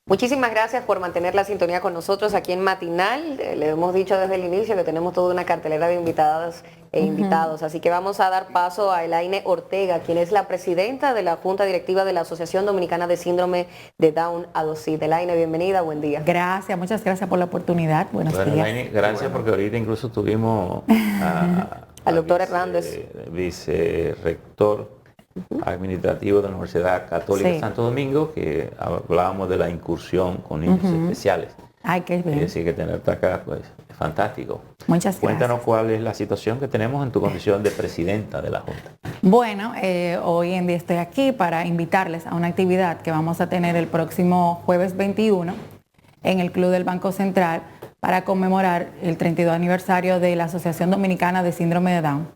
Muchísimas gracias por mantener la sintonía con nosotros aquí en Matinal. Le hemos dicho desde el inicio que tenemos toda una cartelera de invitadas e invitados, así que vamos a dar paso a Elaine Ortega, quien es la presidenta de la Junta Directiva de la Asociación Dominicana de Síndrome de Down ADOSID. Elaine, bienvenida, buen día. Gracias, muchas gracias por la oportunidad. Buenos días. Elaine, gracias porque ahorita incluso tuvimos al doctor Hernández, vicerrector administrativo de la Universidad Católica de Santo Domingo, que hablábamos de la incursión con niños especiales. Ay, qué bien. Es decir, que tenerte acá, pues, es fantástico. Muchas gracias. Cuéntanos cuál es la situación que tenemos en tu condición de presidenta de la Junta. Bueno, hoy en día estoy aquí para invitarles a una actividad que vamos a tener el próximo jueves 21 en el Club del Banco Central para conmemorar el 32 aniversario de la Asociación Dominicana de Síndrome de Down.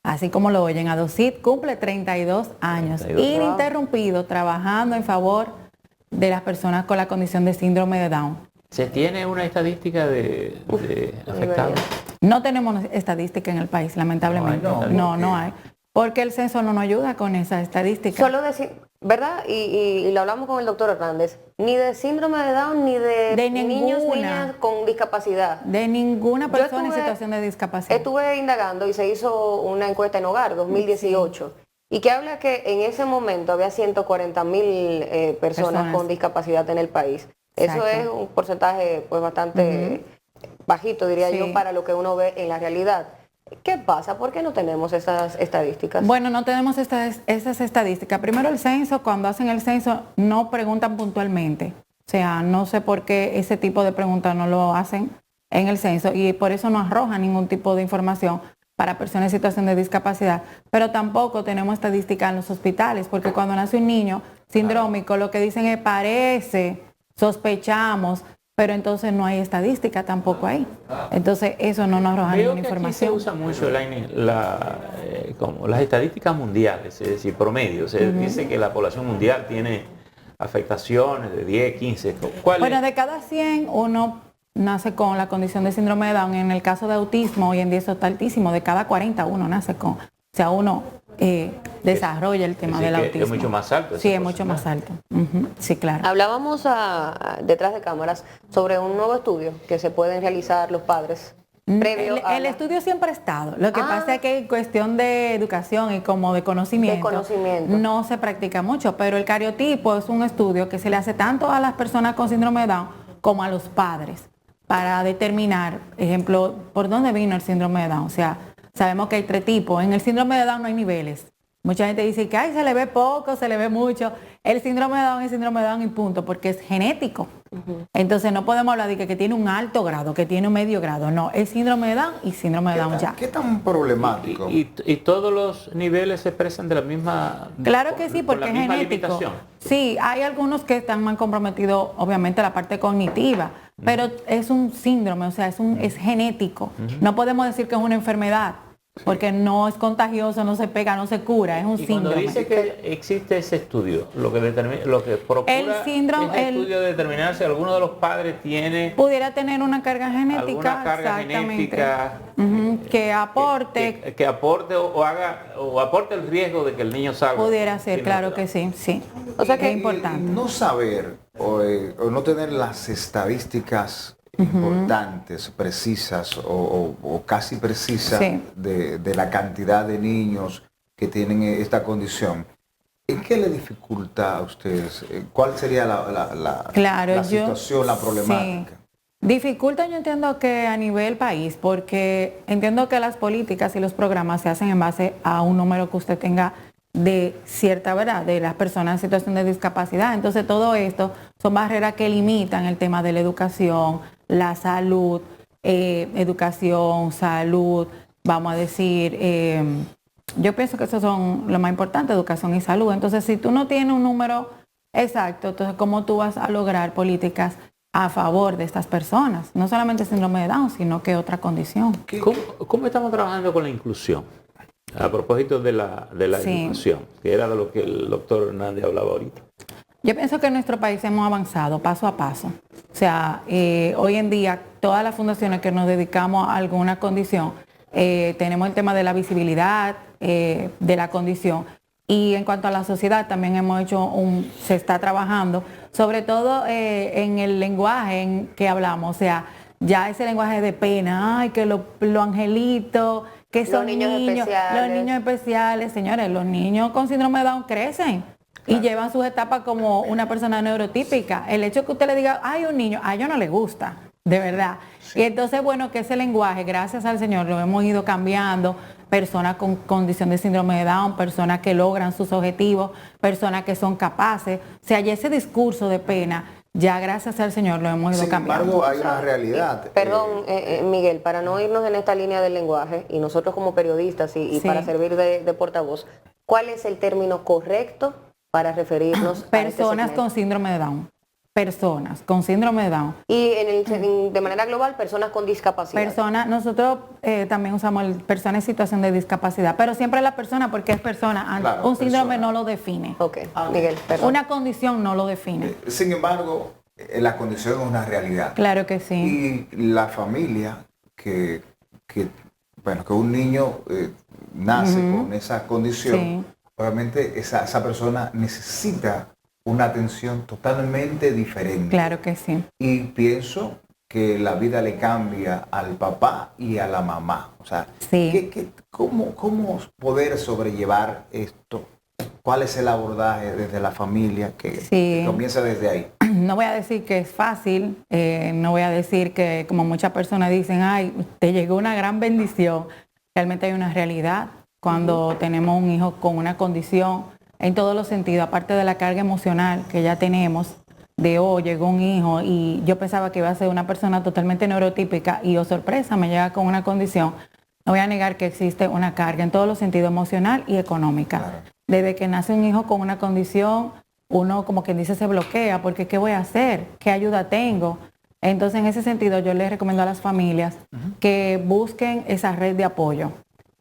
Así como lo oyen, ADOSID cumple 32 años, ininterrumpido, trabajando en favor de las personas con la condición de síndrome de Down. ¿Se tiene una estadística de afectados? No tenemos estadística en el país, lamentablemente. No hay. Porque el censo no nos ayuda con esa estadística. Solo decir, ¿verdad? Y lo hablamos con el doctor Hernández. Ni de síndrome de Down, ni de niños, niñas con discapacidad. De ninguna persona en situación de discapacidad. Estuve indagando y se hizo una encuesta en Hogar 2018. Sí. Y que habla que en ese momento había 140,000 personas con discapacidad en el país. Exacto. Eso es un porcentaje pues bastante bajito, diría yo, para lo que uno ve en la realidad. ¿Qué pasa? ¿Por qué no tenemos esas estadísticas? Bueno, no tenemos esas estadísticas. Primero, el censo, cuando hacen el censo, no preguntan puntualmente. O sea, no sé por qué ese tipo de preguntas no lo hacen en el censo y por eso no arrojan ningún tipo de información para personas en situación de discapacidad. Pero tampoco tenemos estadísticas en los hospitales, porque cuando nace un niño sindrómico, lo que dicen es parece, sospechamos, pero entonces no hay estadística tampoco ahí. Entonces eso no nos arroja ninguna información. Aquí se usa mucho, Elaine, como las estadísticas mundiales, es decir, promedio. Se dice que la población mundial tiene afectaciones de 10, 15. Bueno, de cada 100 uno nace con la condición de síndrome de Down. En el caso de autismo, hoy en día eso está altísimo. De cada 40 uno nace con. O sea, uno desarrolla el tema del autismo. Es mucho más alto. Sí, es mucho más alto. Sí, claro. Hablábamos detrás de cámaras sobre un nuevo estudio que se pueden realizar los padres. El estudio siempre ha estado. Lo que pasa es que en cuestión de educación y como de conocimiento, no se practica mucho, pero el cariotipo es un estudio que se le hace tanto a las personas con síndrome de Down como a los padres para determinar, ejemplo, por dónde vino el síndrome de Down. O sea, sabemos que hay 3 tipos. En el síndrome de Down no hay niveles. Mucha gente dice que se le ve poco, se le ve mucho. El síndrome de Down es síndrome de Down y punto, porque es genético. Entonces no podemos hablar de que tiene un alto grado, que tiene un medio grado. No, es síndrome de Down y síndrome de Down ya. ¿Qué tan problemático? ¿Y todos los niveles se expresan de la misma? Claro que sí, porque es genético. Sí, hay algunos que están más comprometidos, obviamente, la parte cognitiva, pero es un síndrome, o sea, es genético. No podemos decir que es una enfermedad. Porque no es contagioso, no se pega, no se cura, es un síndrome. Cuando dice que existe ese estudio, lo que procura estudio de determinar si alguno de los padres pudiera tener una carga genética, que aporte, que aporte o aporte el riesgo de que el niño salga. Pudiera ser, claro que sí. O sea que es importante. No saber o no tener las estadísticas importantes, precisas o casi precisas de la cantidad de niños que tienen esta condición. ¿En qué le dificulta a ustedes? ¿Cuál sería la situación, la problemática? Sí. Dificulta, yo entiendo que a nivel país, porque entiendo que las políticas y los programas se hacen en base a un número que usted tenga de cierta verdad, de las personas en situación de discapacidad. Entonces todo esto son barreras que limitan el tema de la educación, la salud, educación, salud, vamos a decir, yo pienso que esos son lo más importante, educación y salud. Entonces, si tú no tienes un número exacto, entonces, ¿cómo tú vas a lograr políticas a favor de estas personas? No solamente síndrome de Down, sino que otra condición. ¿Cómo estamos trabajando con la inclusión? A propósito de la educación, que era de lo que el doctor Hernández hablaba ahorita. Yo pienso que en nuestro país hemos avanzado paso a paso. O sea, hoy en día todas las fundaciones que nos dedicamos a alguna condición, tenemos el tema de la visibilidad de la condición Y en cuanto a la sociedad, también se está trabajando, sobre todo en el lenguaje en que hablamos, o sea, ya ese lenguaje de pena, ay, que los angelitos, que son los niños especiales, señores, los niños con síndrome de Down crecen y llevan sus etapas como una persona neurotípica. El hecho que usted le diga, ay, un niño, a ellos no les gusta, de verdad. Sí. Y entonces, bueno, que ese lenguaje, gracias al Señor, lo hemos ido cambiando. Personas con condición de síndrome de Down, personas que logran sus objetivos, personas que son capaces. O sea, ya ese discurso de pena, ya gracias al Señor lo hemos ido cambiando. Sin embargo, hay una realidad. Perdón, Miguel, para no irnos en esta línea del lenguaje, y nosotros como periodistas y para servir de portavoz, ¿cuál es el término correcto para referirnos a personas con síndrome de Down? Personas con síndrome de Down. Y de manera global, personas con discapacidad. Nosotros también usamos personas en situación de discapacidad, pero siempre la persona, porque es persona, claro, un síndrome no lo define. Ok, Miguel, perdón. Una condición no lo define. Sin embargo, la condición es una realidad. Claro que sí. Y la familia que un niño nace con esa condición, obviamente esa persona necesita una atención totalmente diferente. Claro que sí. Y pienso que la vida le cambia al papá y a la mamá. O sea, ¿cómo poder sobrellevar esto? ¿Cuál es el abordaje desde la familia que comienza desde ahí? No voy a decir que es fácil, no voy a decir que, como muchas personas dicen, ay, te llegó una gran bendición. Realmente hay una realidad cuando tenemos un hijo con una condición en todos los sentidos, aparte de la carga emocional que ya tenemos, llegó un hijo y yo pensaba que iba a ser una persona totalmente neurotípica y sorpresa, me llega con una condición. No voy a negar que existe una carga en todos los sentidos, emocional y económica. Claro. Desde que nace un hijo con una condición, uno como quien dice se bloquea, porque ¿qué voy a hacer? ¿Qué ayuda tengo? Entonces, en ese sentido, yo les recomiendo a las familias que busquen esa red de apoyo.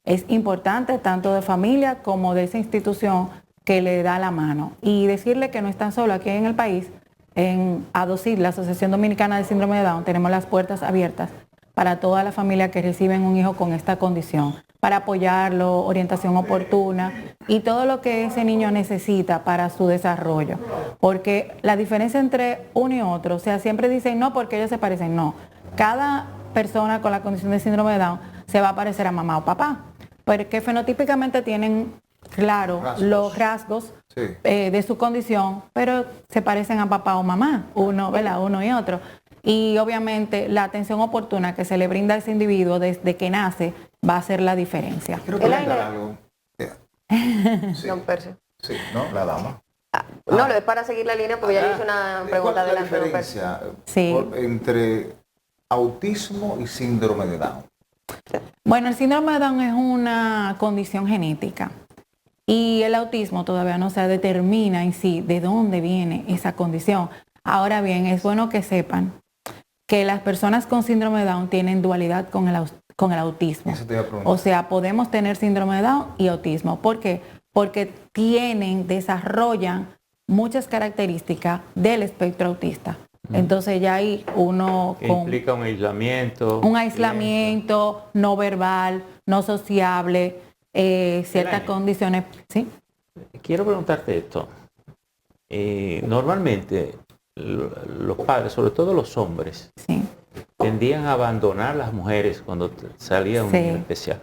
Es importante tanto de familia como de esa institución que le da la mano. Y decirle que no están solos aquí en el país. En ADOSID, la Asociación Dominicana de Síndrome de Down, tenemos las puertas abiertas para toda la familia que reciben un hijo con esta condición, para apoyarlo, orientación oportuna y todo lo que ese niño necesita para su desarrollo. Porque la diferencia entre uno y otro, o sea, siempre dicen no porque ellos se parecen, no. Cada persona con la condición de síndrome de Down se va a parecer a mamá o papá, porque fenotípicamente tienen los rasgos de su condición, pero se parecen a papá o mamá, uno y otro. Y obviamente la atención oportuna que se le brinda a ese individuo desde que nace va a hacer la diferencia. Quiero preguntar algo. Don Percio. Sí, ¿no? La dama. No, es para seguir la línea porque ya le hice una pregunta de la diferencia entre autismo y síndrome de Down? Bueno, el síndrome de Down es una condición genética. Y el autismo todavía no se determina en sí de dónde viene esa condición. Ahora bien, es bueno que sepan que las personas con síndrome de Down tienen dualidad con el autismo. Eso te iba a preguntar. O sea, podemos tener síndrome de Down y autismo. ¿Por qué? Porque desarrollan muchas características del espectro autista. Entonces ya hay uno que implica un aislamiento. Un aislamiento no verbal, no sociable, ciertas condiciones. ¿Sí? Quiero preguntarte esto. Normalmente los padres, sobre todo los hombres, tendían a abandonar a las mujeres cuando salía un niño especial.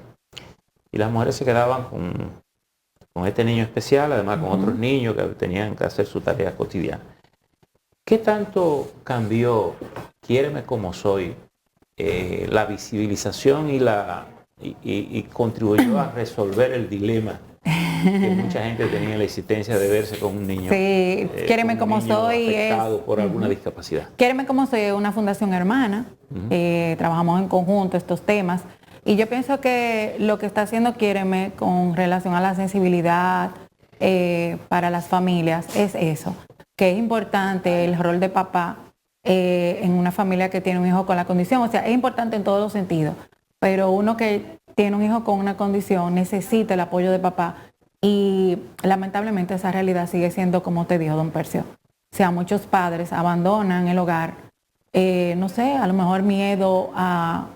Y las mujeres se quedaban con este niño especial, además con otros niños que tenían que hacer su tarea cotidiana. ¿Qué tanto cambió Quiéreme como soy, la visibilización y contribuyó a resolver el dilema que mucha gente tenía en la existencia de verse con un niño, Quiéreme como soy afectado por alguna discapacidad? Quiéreme como soy es una fundación hermana, trabajamos en conjunto estos temas y yo pienso que lo que está haciendo Quiéreme con relación a la sensibilidad para las familias es eso, que es importante el rol de papá en una familia que tiene un hijo con la condición. O sea, es importante en todos los sentidos, pero uno que tiene un hijo con una condición necesita el apoyo de papá y lamentablemente esa realidad sigue siendo como te dijo don Percio. O sea, muchos padres abandonan el hogar, no sé, a lo mejor miedo a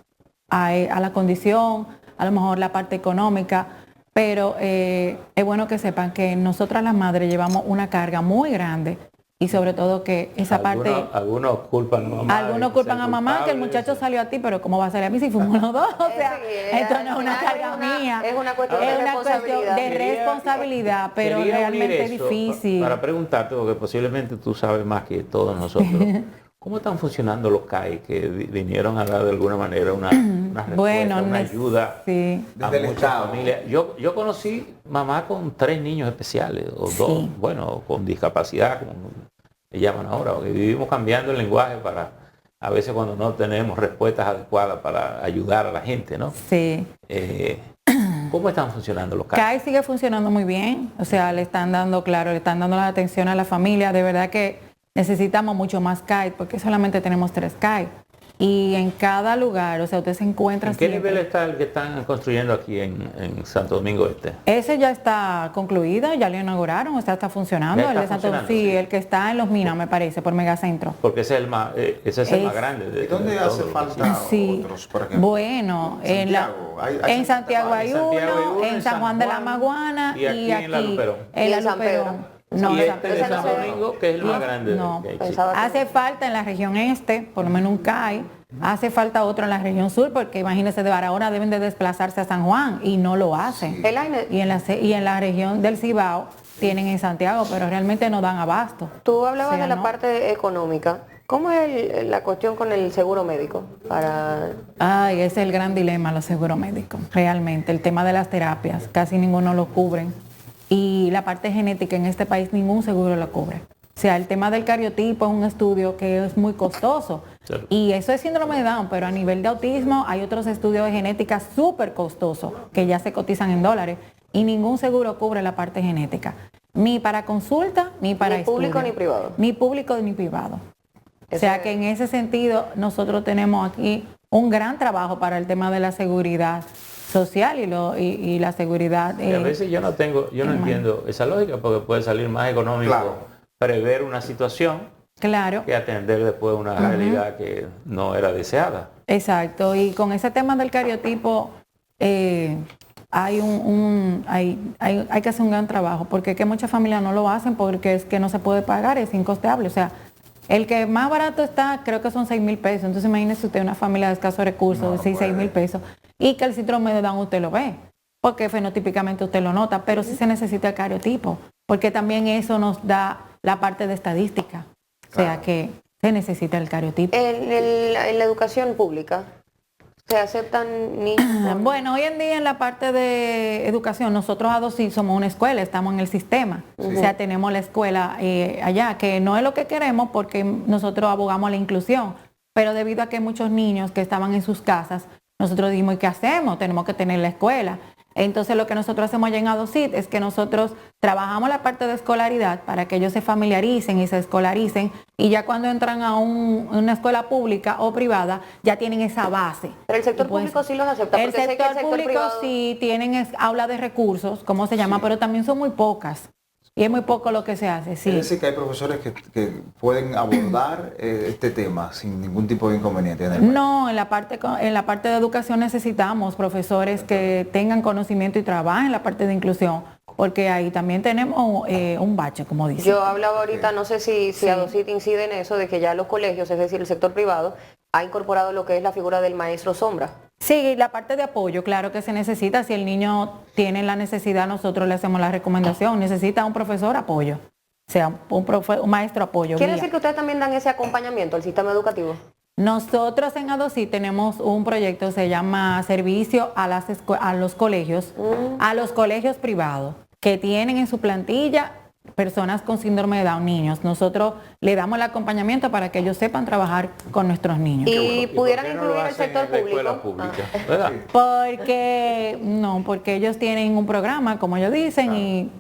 la condición, a lo mejor la parte económica, pero es bueno que sepan que nosotras las madres llevamos una carga muy grande y sobre todo que esa parte... Algunos culpan a mamá. Algunos culpan a mamá que el muchacho salió a ti, pero ¿cómo va a salir a mí si fuimos los dos? O sea, esto no es una carga mía. Es una cuestión de responsabilidad, pero realmente es difícil. Para preguntarte, porque posiblemente tú sabes más que todos nosotros, ¿cómo están funcionando los CAI que vinieron a dar de alguna manera una respuesta, una ayuda a muchas familias? Yo conocí mamá con 3 niños especiales, o 2, bueno, con discapacidad, como le llaman ahora, porque vivimos cambiando el lenguaje para, a veces cuando no tenemos respuestas adecuadas para ayudar a la gente, ¿no? Sí. ¿Cómo están funcionando los CAI? CAI sigue funcionando muy bien, o sea, le están dando la atención a la familia, de verdad que necesitamos mucho más CAI, porque solamente tenemos 3 CAI. Y en cada lugar, o sea, usted se encuentra... ¿En qué nivel está el que están construyendo aquí en Santo Domingo Este? Ese ya está concluido, ya lo inauguraron, o sea, está funcionando. El de Santo, sí, el que está en Los Minas, me parece, por Megacentro. Porque ese es el más, más grande. ¿Y dónde hace falta otros, por ejemplo? Bueno, en Santiago hay uno, en San Juan de la Maguana y aquí en la Luperón. En la Luperón. No, y este de Santo Domingo, que es el más grande. No, hace falta en la región este, por lo menos un CAI, hace falta otro en la región sur, porque imagínense, de Barahona deben de desplazarse a San Juan y no lo hacen. Sí. Y en la región del Cibao tienen en Santiago, pero realmente no dan abasto. Tú hablabas de la parte económica. ¿Cómo es la cuestión con el seguro médico? Ese es el gran dilema, los seguros médicos, realmente. El tema de las terapias, casi ninguno lo cubren. Y la parte genética en este país ningún seguro lo cubre. O sea, el tema del cariotipo es un estudio que es muy costoso. Claro. Y eso es síndrome de Down, pero a nivel de autismo hay otros estudios de genética súper costosos que ya se cotizan en dólares y ningún seguro cubre la parte genética. Ni para consulta, ni para estudio. Ni público ni privado. Ni público ni privado. O sea que en ese sentido nosotros tenemos aquí un gran trabajo para el tema de la seguridad social y la seguridad. Y a veces yo no entiendo esa lógica, porque puede salir más económico prever una situación que atender después una realidad que no era deseada. Exacto, y con ese tema del cariotipo hay que hacer un gran trabajo, porque es que muchas familias no lo hacen porque es que no se puede pagar, es incosteable. O sea, el que más barato está, creo que son 6,000 pesos. Entonces imagínese usted una familia de escasos recursos, 6,000 pesos, y que el síndrome de Down usted lo ve, porque fenotípicamente usted lo nota, pero sí se necesita el cariotipo, porque también eso nos da la parte de estadística. O sea que se necesita el cariotipo. En la educación pública, ¿se aceptan niños? Bueno, hoy en día en la parte de educación, nosotros ADOCIT somos una escuela, estamos en el sistema. O sea, tenemos la escuela allá, que no es lo que queremos porque nosotros abogamos a la inclusión, pero debido a que hay muchos niños que estaban en sus casas, nosotros dijimos, ¿y qué hacemos? Tenemos que tener la escuela. Entonces lo que nosotros hacemos allá en ADOCIT es que nosotros trabajamos la parte de escolaridad para que ellos se familiaricen y se escolaricen, y ya cuando entran a una escuela pública o privada ya tienen esa base. Pero el sector público sí los acepta. El sector público privado... sí tienen aula de recursos, ¿cómo se llama? Pero también son muy pocas. Y es muy poco lo que se hace, sí. Es decir, que hay profesores que pueden abordar este tema sin ningún tipo de inconveniente. No, en la parte de educación necesitamos profesores que tengan conocimiento y trabajen en la parte de inclusión, porque ahí también tenemos un bache, como dice. Yo hablaba ahorita, no sé si ADOCIT incide en eso, de que ya los colegios, es decir, el sector privado, ha incorporado lo que es la figura del maestro sombra. Sí, la parte de apoyo, claro que se necesita. Si el niño tiene la necesidad, nosotros le hacemos la recomendación. Necesita un profesor apoyo, o sea, un maestro apoyo. ¿Quiere decir que ustedes también dan ese acompañamiento al sistema educativo? Nosotros en ADOCIT tenemos un proyecto, se llama Servicio a los colegios, a los colegios privados, que tienen en su plantilla personas con síndrome de Down, niños. Nosotros le damos el acompañamiento para que ellos sepan trabajar con nuestros niños. Y pudieran incluir el sector público. Porque ellos tienen un programa, como ellos dicen, y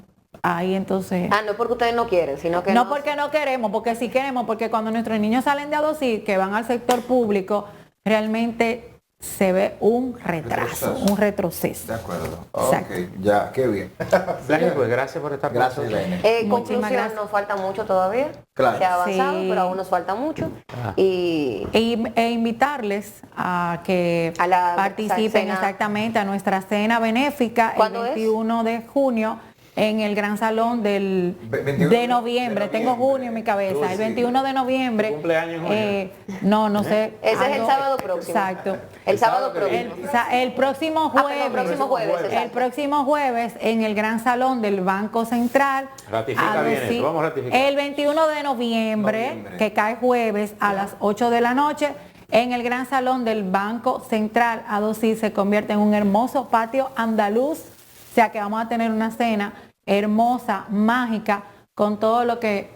ahí entonces... no porque ustedes no quieren, sino que... No porque no queremos, porque sí queremos, porque cuando nuestros niños salen de ADOCIT, que van al sector público, realmente se ve un retraso, un retroceso. De acuerdo. Exacto. Ok, ya, qué bien. Pues gracias por estar con Gracias, nosotros. Elaine. Conclusión, nos falta mucho todavía. Claro. Se ha avanzado, Sí. pero aún nos falta mucho. E invitarles a que A la participen cena. exactamente a nuestra cena benéfica el ¿Cuándo es? 21 de junio en el Gran Salón del 21 de noviembre. Tengo junio en mi cabeza. El 21 de noviembre. ¿Tu cumpleaños en junio? No sé. Ese es el sábado próximo. Exacto. El sábado sábado que próximo. El próximo jueves. próximo jueves, El exacto. próximo jueves en el Gran Salón del Banco Central. Ratifica a bien decir- eso, vamos a ratificar. El 21 de noviembre, que cae jueves a las 8 de la noche, en el Gran Salón del Banco Central, ADOCID se convierte en un hermoso patio andaluz, o sea que vamos a tener una cena hermosa, mágica, con todo lo que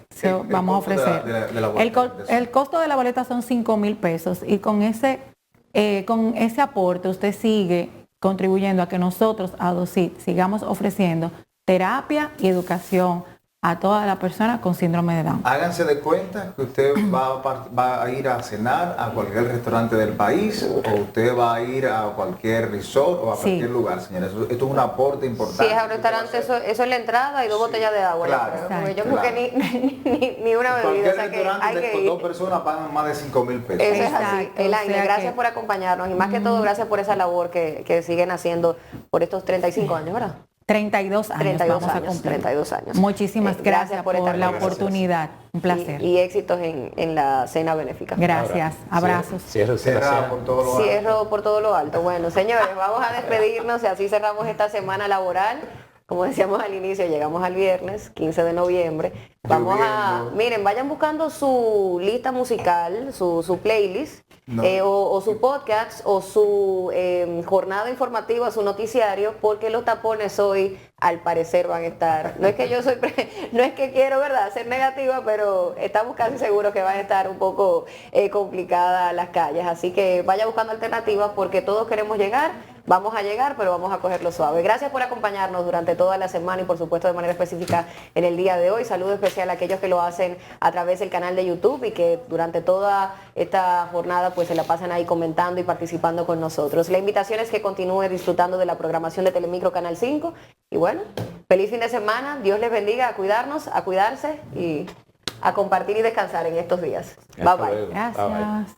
vamos a ofrecer. de la boleta, El costo de la boleta son 5,000 pesos y con ese aporte usted sigue contribuyendo a que nosotros, ADOCID, sigamos ofreciendo terapia y educación a todas las personas con síndrome de Down. Háganse de cuenta que usted va a ir a cenar a cualquier restaurante del país o usted va a ir a cualquier resort o a cualquier lugar, señores. Esto es un aporte importante. Si es a un restaurante, eso es la entrada y 2 botellas de agua. Claro, yo creo. Porque yo claro. creo que ni una bebida. Cualquier O sea que restaurante hay que con ir. 2 personas pagan más de 5,000 pesos. Eso es así. Exacto, Elaine, o sea gracias que- por acompañarnos y más que todo gracias por esa labor que siguen haciendo por estos 35 años, ¿verdad? 32 años 32 vamos a años, cumplir. 32 años. Muchísimas gracias por estar la con nosotros. oportunidad. Un placer. Y éxitos en la cena benéfica. Gracias. Abrazos. Cierro Cerrado por todo lo alto. Cierro por todo lo alto. Bueno, señores, vamos a despedirnos y así cerramos esta semana laboral. Como decíamos al inicio, llegamos al viernes, 15 de noviembre. Vamos miren, vayan buscando su lista musical, su playlist, No. o su podcast, o su jornada informativa, su noticiario, porque los tapones hoy, al parecer, van a estar. No es que yo no es que quiero, ¿verdad?, ser negativa, pero estamos casi seguros que van a estar un poco complicadas las calles. Así que vaya buscando alternativas porque todos queremos llegar. Vamos a llegar, pero vamos a cogerlo suave. Gracias por acompañarnos durante toda la semana y por supuesto de manera específica en el día de hoy. Saludo especial a aquellos que lo hacen a través del canal de YouTube y que durante toda esta jornada pues se la pasan ahí comentando y participando con nosotros. La invitación es que continúe disfrutando de la programación de Telemicro Canal 5. Y bueno, feliz fin de semana. Dios les bendiga, a cuidarnos, a cuidarse y a compartir y descansar en estos días. Bye bye. Bye bye. Gracias.